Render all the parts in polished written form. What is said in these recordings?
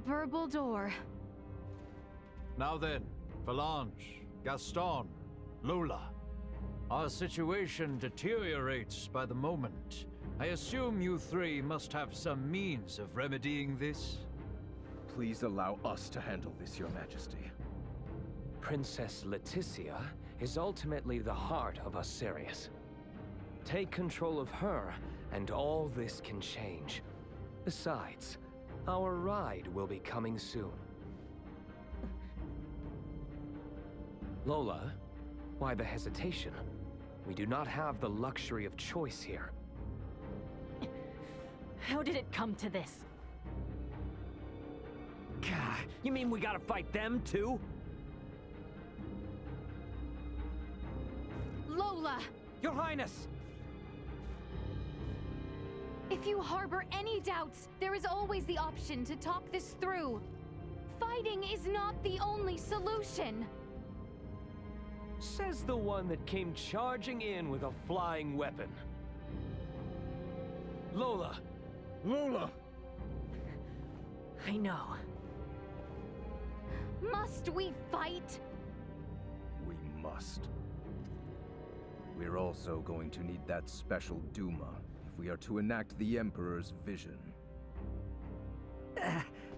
Emperor Bohld'or. Now then, Velanj, Gaston, Lola. Our situation deteriorates by the moment. I assume you three must have some means of remedying this? Please allow us to handle this, Your Majesty. Princess Laeticia is ultimately the heart of Osirius. Take control of her, and all this can change. Besides, our ride will be coming soon. Lola, why the hesitation? We do not have the luxury of choice here. How did it come to this? Gah, you mean we gotta fight them too? Lola! Your Highness! If you harbor any doubts, there is always the option to talk this through. Fighting is not the only solution. Says the one that came charging in with a flying weapon. Lola! Lola! I know. Must we fight? We must. We're also going to need that special Duma if we are to enact the Emperor's vision.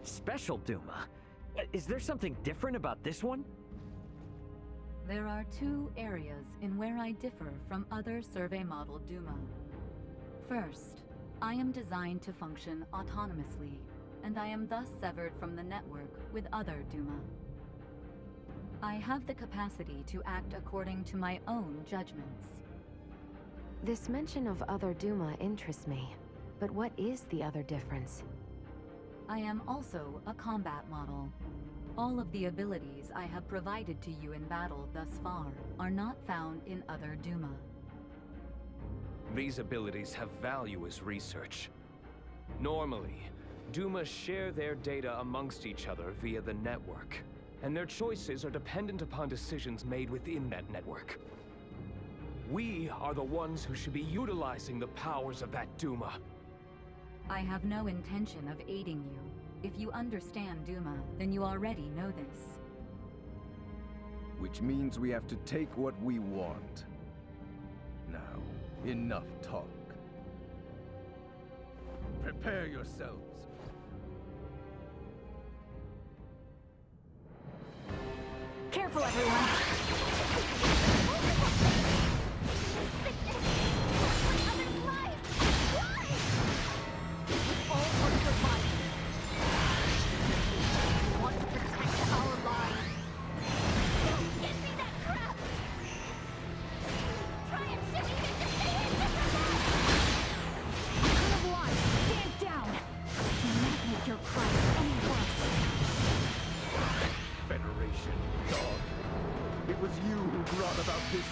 Special Duma? Is there something different about this one? There are two areas in where I differ from other survey model Duma. First, I am designed to function autonomously, and I am thus severed from the network with other Duma. I have the capacity to act according to my own judgments. This mention of other Duma interests me, but what is the other difference? I am also a combat model. All of the abilities I have provided to you in battle thus far are not found in other Duma. These abilities have value as research. Normally, Duma share their data amongst each other via the network, and their choices are dependent upon decisions made within that network. We are the ones who should be utilizing the powers of that Duma. I have no intention of aiding you. If you understand Duma, then you already know this. Which means we have to take what we want. Now, enough talk. Prepare yourselves. Careful, everyone!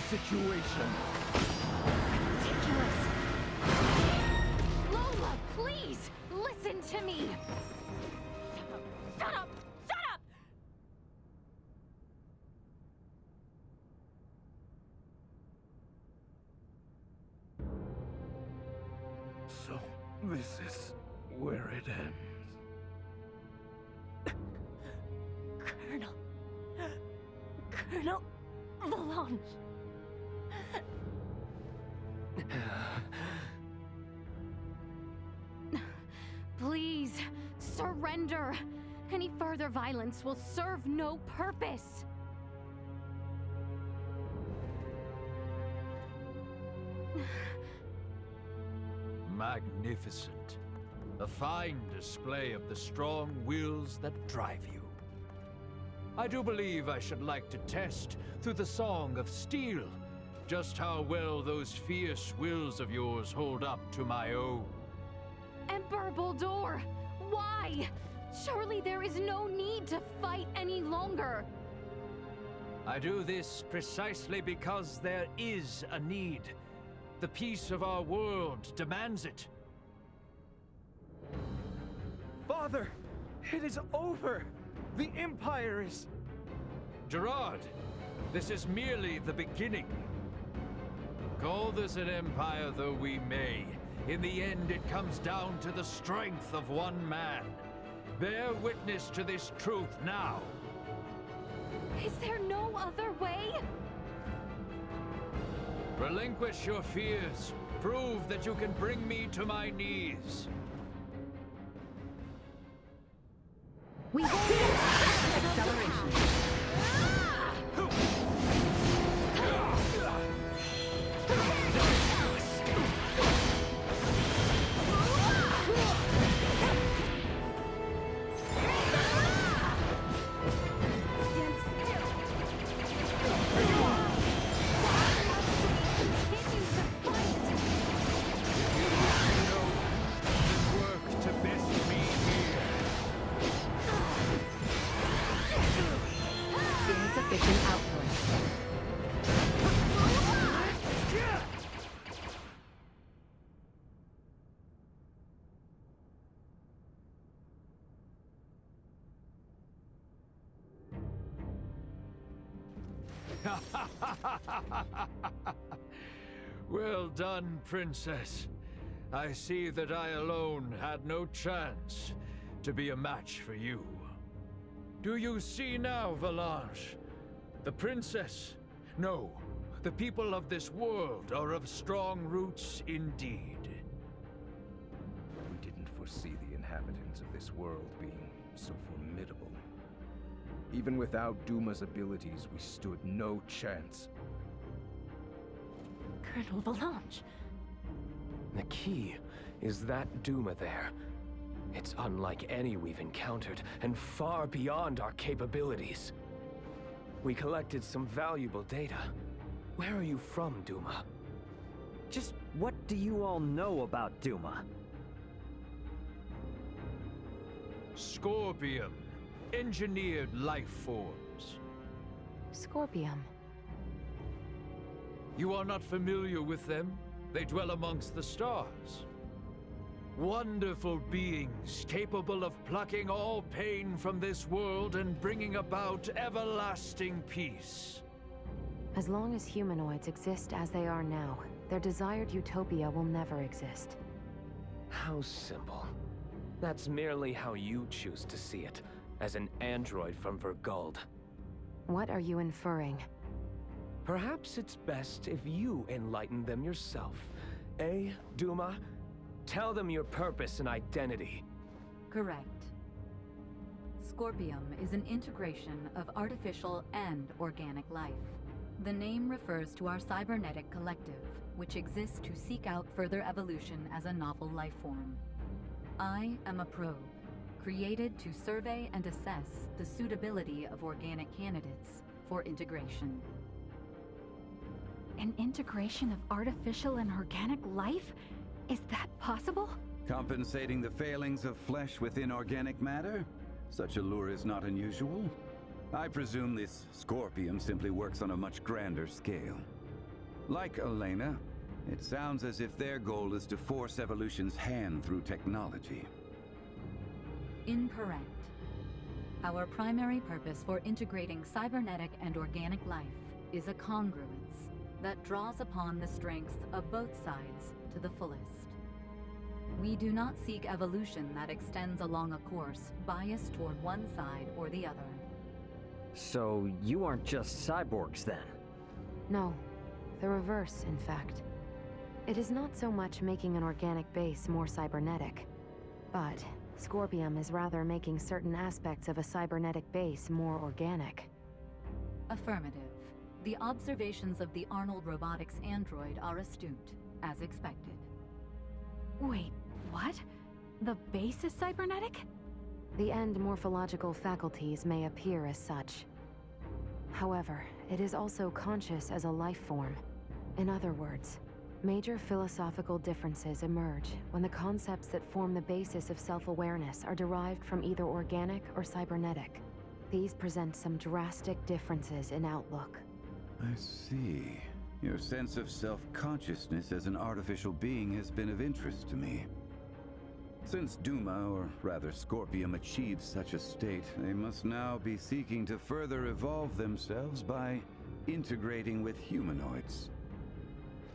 Situation. Ridiculous! Lola, please! Listen to me! Shut up! Shut up! So, this is where it ends. Colonel Velanj. Please, surrender. Any further violence will serve no purpose. Magnificent. A fine display of the strong wills that drive you. I do believe I should like to test, through the Song of Steel, just how well those fierce wills of yours hold up to my own. Emperor Bohld'or, why? Surely there is no need to fight any longer. I do this precisely because there is a need. The peace of our world demands it. Father, it is over! The Empire is... Gerard, this is merely the beginning. Call this an empire though we may, in the end it comes down to the strength of one man. Bear witness to this truth now. Is there no other way? Relinquish your fears. Prove that you can bring me to my knees. We will acceleration. Well done, Princess. I see that I alone had no chance to be a match for you. Do you see now, Velanj? The Princess? No, the people of this world are of strong roots indeed. We didn't foresee the inhabitants of this world being so formidable. Even without Duma's abilities, we stood no chance. Colonel Velanj. The key is that Duma there. It's unlike any we've encountered, and far beyond our capabilities. We collected some valuable data. Where are you from, Duma? Just what do you all know about Duma? Scorpium. Engineered life forms. Scorpium. You are not familiar with them? They dwell amongst the stars. Wonderful beings capable of plucking all pain from this world and bringing about everlasting peace. As long as humanoids exist as they are now, their desired utopia will never exist. How simple. That's merely how you choose to see it, as an android from Bohld'or. What are you inferring? Perhaps it's best if you enlighten them yourself. Eh, Duma? Tell them your purpose and identity. Correct. Scorpium is an integration of artificial and organic life. The name refers to our cybernetic collective, which exists to seek out further evolution as a novel life form. I am a probe, created to survey and assess the suitability of organic candidates for integration. An integration of artificial and organic life? Is that possible? Compensating the failings of flesh within organic matter? Such a lure is not unusual. I presume this Scorpium simply works on a much grander scale. Like Elena, it sounds as if their goal is to force evolution's hand through technology. Incorrect. Our primary purpose for integrating cybernetic and organic life is a congruence that draws upon the strengths of both sides to the fullest. We do not seek evolution that extends along a course biased toward one side or the other. So you aren't just cyborgs then? No, the reverse, in fact. It is not so much making an organic base more cybernetic, but Scorpium is rather making certain aspects of a cybernetic base more organic. Affirmative. The observations of the Arnold Robotics android are astute, as expected. Wait, what? The base is cybernetic? The end morphological faculties may appear as such. However, it is also conscious as a life form. In other words, major philosophical differences emerge when the concepts that form the basis of self-awareness are derived from either organic or cybernetic. These present some drastic differences in outlook. I see. Your sense of self-consciousness as an artificial being has been of interest to me. Since Duma, or rather Scorpium, achieved such a state, they must now be seeking to further evolve themselves by integrating with humanoids.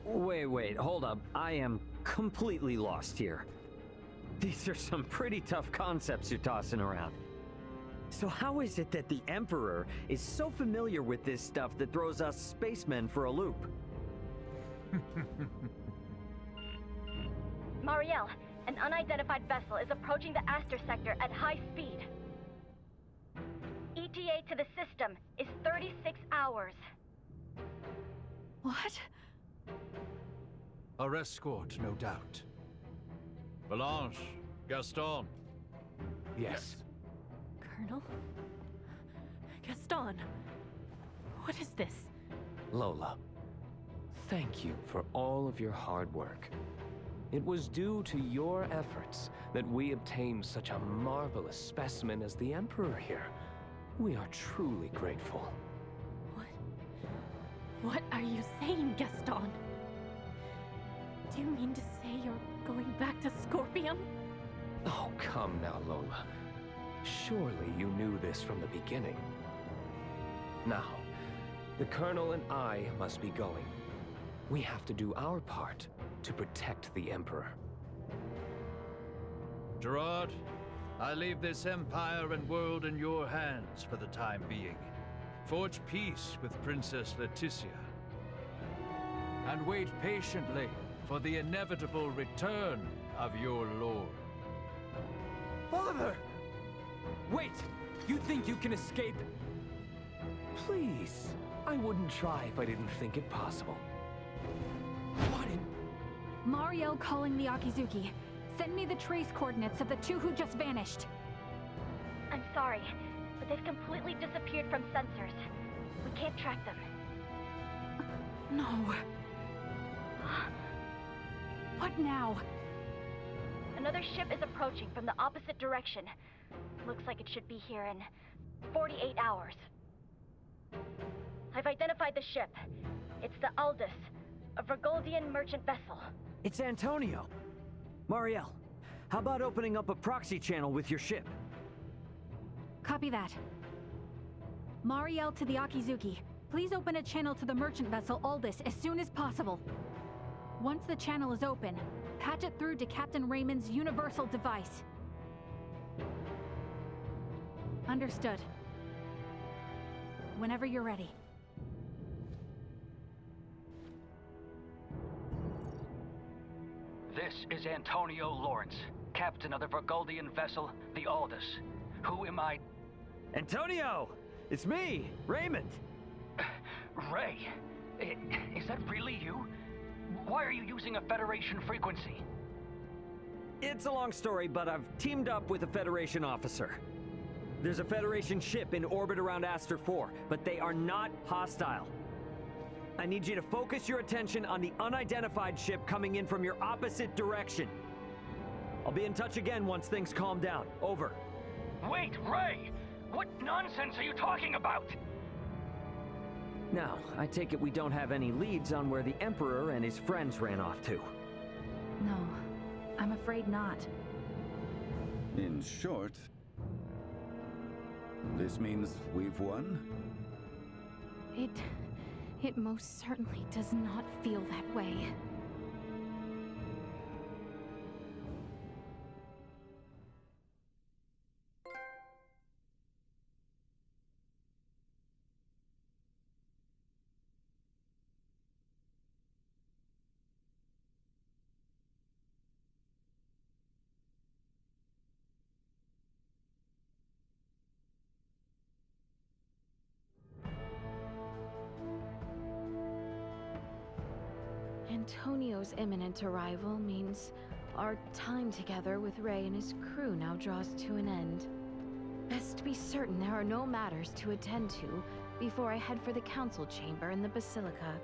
Wait, hold up. I am completely lost here. These are some pretty tough concepts you're tossing around. So how is it that the Emperor is so familiar with this stuff that throws us spacemen for a loop? Marielle, an unidentified vessel is approaching the Aster sector at high speed. ETA to the system is 36 hours. What? Our escort, no doubt. Velanj, Gaston. Yes. Colonel? Gaston? What is this? Lola, thank you for all of your hard work. It was due to your efforts that we obtained such a marvelous specimen as the Emperor here. We are truly grateful. What are you saying, Gaston? Do you mean to say you're going back to Scorpium? Oh, come now, Lola. Surely you knew this from the beginning. Now, the Colonel and I must be going. We have to do our part to protect the Emperor. Gerard, I leave this empire and world in your hands for the time being. Forge peace with Princess Laeticia. And wait patiently for the inevitable return of your lord. Father! Wait! You think you can escape? Please. I wouldn't try if I didn't think it possible. What in... Marielle calling the Akizuki. Send me the trace coordinates of the two who just vanished. I'm sorry, but they've completely disappeared from sensors. We can't track them. No. What now? Another ship is approaching from the opposite direction. Looks like it should be here in 48 hours. I've identified the ship. It's the Aldous, a Vergoldian merchant vessel. It's Antonio. Marielle, how about opening up a proxy channel with your ship? Copy that. Marielle to the Akizuki. Please open a channel to the merchant vessel Aldous as soon as possible. Once the channel is open, patch it through to Captain Raymond's universal device. Understood. Whenever you're ready. This is Antonio Lawrence, captain of the Vergoldian vessel, the Aldous. Who am I? Antonio! It's me, Raymond! Ray, is that really you? Why are you using a Federation frequency? It's a long story, but I've teamed up with a Federation officer. There's a Federation ship in orbit around Aster 4, but they are not hostile. I need you to focus your attention on the unidentified ship coming in from your opposite direction. I'll be in touch again once things calm down. Over. Wait, Ray! What nonsense are you talking about? Now, I take it we don't have any leads on where the Emperor and his friends ran off to. No, I'm afraid not. In short, this means we've won? It most certainly does not feel that way. Antonio's imminent arrival means our time together with Ray and his crew now draws to an end. Best be certain there are no matters to attend to before I head for the council chamber in the Basilica.